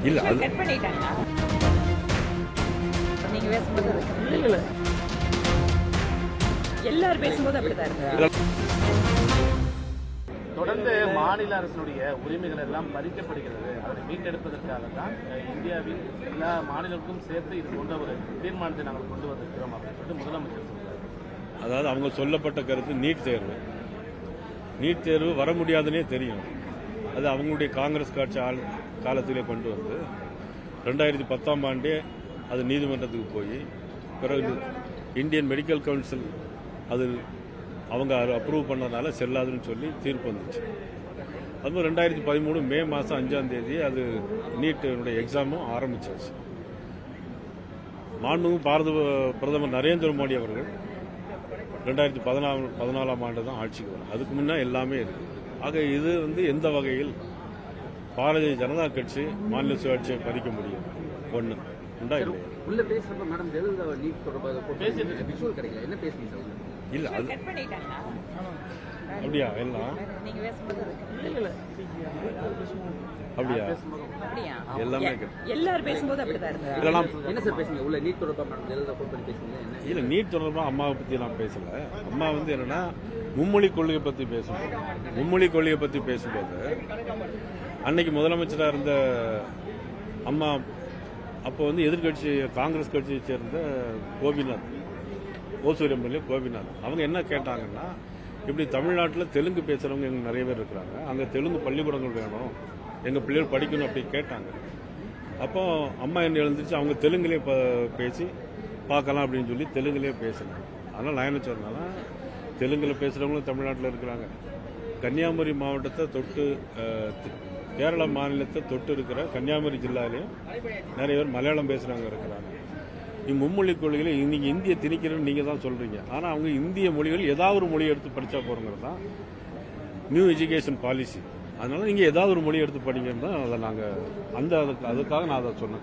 இல்லை அது கட் பண்ணிட்டாங்களா? நீங்க பேசும்போது இல்ல எல்லாரும் பேசும்போது அப்படிதான் இருக்கு. தொடர்ந்து மாநில அரசினுடைய உரிமைகள் எல்லாம் பறிக்கப்படுகிறது. அதை மீட்டெடுப்பதற்காக தான் இந்தியாவின் எல்லா மாநிலங்களுக்கும் சேர்த்து இது போன்ற ஒரு தீர்மானத்தை நாங்கள் கொண்டு வந்திருக்கிறோம் அப்படின்னு சொல்லிட்டு முதலமைச்சர் சொல்றாரு. அதாவது அவங்க சொல்லப்பட்ட கருத்து நீட் தேர்வு வர முடியாதுன்னே தெரியும். அது அவங்களுடைய காங்கிரஸ் கட்சி காலத்திலே கொண்டு வந்து 2010ஆம் ஆண்டே அது நீதிமன்றத்துக்கு போய் பிறகு இந்தியன் மெடிக்கல் கவுன்சில் அது அவங்க அப்ரூவ் பண்ணதுனால செல்லாதுன்னு சொல்லி தீர்ப்பு வந்துச்சு. அதுவும் 2013 மே மாதம் 5ஆம் தேதி அது நீட்டினுடைய எக்ஸாமும் ஆரம்பிச்சாச்சு. மாண்புமிகு பாரத பிரதமர் நரேந்திர மோடி அவர்கள் 2014ஆம் ஆண்டு தான் ஆட்சிக்கு வரும். அதுக்கு முன்னே எல்லாமே இருக்கு. ஆக இது எந்த வகையில் பாரதிய ஜனதா கட்சி மாநில சுயாட்சியை பறிக்க முடியும்? ஒன்று உண்டா இல்லையா? உள்ள பேசுறப்ப மேடம் ஜெயலலிதா நீட் தொடர்பாக பேசிட்டு விஷுவல் கிடைக்கல. என்ன பேசுறீங்க சார்? இல்ல அது கட் பண்ணிட்டாங்களா? அப்படியா? எல்லாம் நீங்க பேசும்போது அப்படியா? அப்படியா? எல்லாமே எல்லாரும் பேசும்போது அப்படிதான் இருக்கு. இதெல்லாம் என்ன சார் பேசுறீங்க? உள்ள நீட் தொடர்பாக மேடம் ஜெயலலிதா ஃபோன் பண்ணி பேசுறீங்க. என்ன இல்ல நீட் தொடர்பாக அம்மாவை பத்தி நான் பேசல. அம்மா என்னன்னா மும்மொழி கொள்கையை பத்தி பேசும்போது அன்னைக்கு முதலமைச்சராக இருந்த அம்மா அப்போ எதிர்கட்சி காங்கிரஸ் கட்சியை சேர்ந்த கோபிநாத், ஓசூர் எம்எல்ஏ கோபிநாத், அவங்க என்ன கேட்டாங்கன்னா, இப்படி தமிழ்நாட்டில் தெலுங்கு பேசுறவங்க எங்களுக்கு நிறைய பேர் இருக்கிறாங்க, அங்கே தெலுங்கு பள்ளிக்கூடங்கள் வேணும், எங்கள் பிள்ளைகள் படிக்கணும் அப்படி கேட்டாங்க. அப்போ அம்மா என்ன எழுந்துச்சு, அவங்க தெலுங்குலேயே பேசி பார்க்கலாம் அப்படின்னு சொல்லி தெலுங்குலேயே பேசினாங்க. அதனால் நான் என்ன சொன்னேன்னா, தெலுங்கில் பேசுகிறவங்களும் தமிழ்நாட்டில் இருக்கிறாங்க. கன்னியாகுமரி மாவட்டத்தை தொட்டு கேரள மாநிலத்தை தொட்டு இருக்கிற கன்னியாகுமரி ஜில்லாலையும் நிறைய பேர் மலையாளம் பேசுகிறவங்க இருக்கிறாங்க. மும்மொழி கொள்கையில் இன்னைக்கு இந்திய திணிக்கிறன்னு நீங்கள் தான் சொல்கிறீங்க. ஆனால் அவங்க இந்திய மொழிகள் ஏதாவது ஒரு மொழி எடுத்து படித்தா போகிறோங்கிறது தான் நியூ எஜுகேஷன் பாலிசி. அதனால நீங்கள் ஏதாவது ஒரு மொழி எடுத்து படிங்கன்னு தான் அதை நாங்கள் அதுக்காக நான் அதை சொன்னேன்.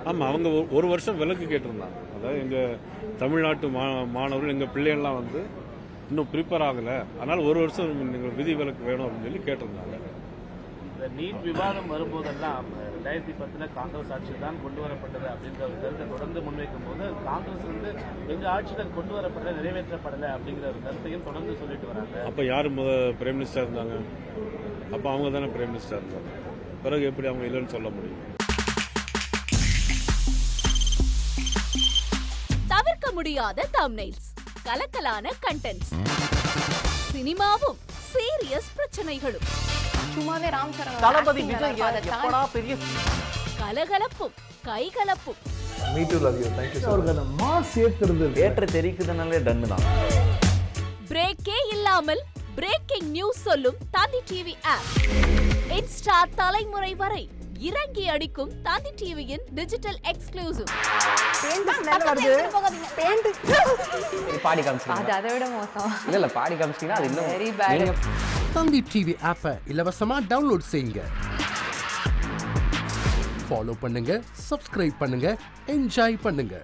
ஆமாம், அவங்க ஒரு வருஷம் விலக்கு கேட்டிருந்தாங்க. அதாவது எங்கள் தமிழ்நாட்டு மாணவர்கள் எங்கள் பிள்ளைகள்லாம் இன்னும் ப்ரிப்பேர் ஆகலை, அதனால் ஒரு வருஷம் நீங்கள் விதி விலக்கு வேணும் அப்படின்னு சொல்லி கேட்டிருந்தாங்க. இந்த நீட் விவாதம் வரும்போதெல்லாம் 2010 காங்கிரஸ் ஆட்சி தான் கொண்டு வரப்பட்டது அப்படிங்கிற ஒரு கருத்தை தொடர்ந்து முன்வைக்கும் போது காங்கிரஸ் எங்க ஆட்சியில் கொண்டு வரப்படல, நிறைவேற்றப்படலை அப்படிங்கிற ஒரு கருத்தையும் தொடர்ந்து சொல்லிட்டு வராங்க. அப்போ யார் பிரைம் மினிஸ்டர் இருந்தாங்க? அப்போ அவங்க தானே பிரைம் மினிஸ்டர் இருந்தாங்க. பிறகு எப்படி அவங்க இல்லைன்னு சொல்ல முடியும்? தவிர்க்க முடியாத தம்ப்நெயில்ஸ், கலக்கலான கண்டென்ட்ஸ், சினிமாவும் சீரியஸ் பிரச்சனைகளும், சும்மாவே ராம் சரண் தளபதி விஜய் எப்படா பெரிய கலகலப்பும் கைகலப்பும். Me too love you. Thank you. அவர்களை மாஸ் ஏத்துறது ஏற்ற தெரிக்குதுனாலே டன் தான். பிரேக்கே இல்லாமல் பிரேக்கிங் நியூஸ் சொல்லும் தந்தி டிவி ஆப். இன்ஸ்டா தலைமுறை வரை இறங்கி அடிக்கும் தந்தி டிவியின் டிஜிட்டல் எக்ஸ்க்ளூசிவ். பாடி காமிச்சிங்க. அது அதை விட மோசம். இல்ல பாடி காமிச்சிங்கன்னா அது இன்னும் வெரி பேட். தந்தி டிவி ஆப்பை இலவசமா டவுன்லோட் செய்யுங்க. ஃபாலோ பண்ணுங்க, சப்ஸ்கிரைப் பண்ணுங்க, என்ஜாய் பண்ணுங்க.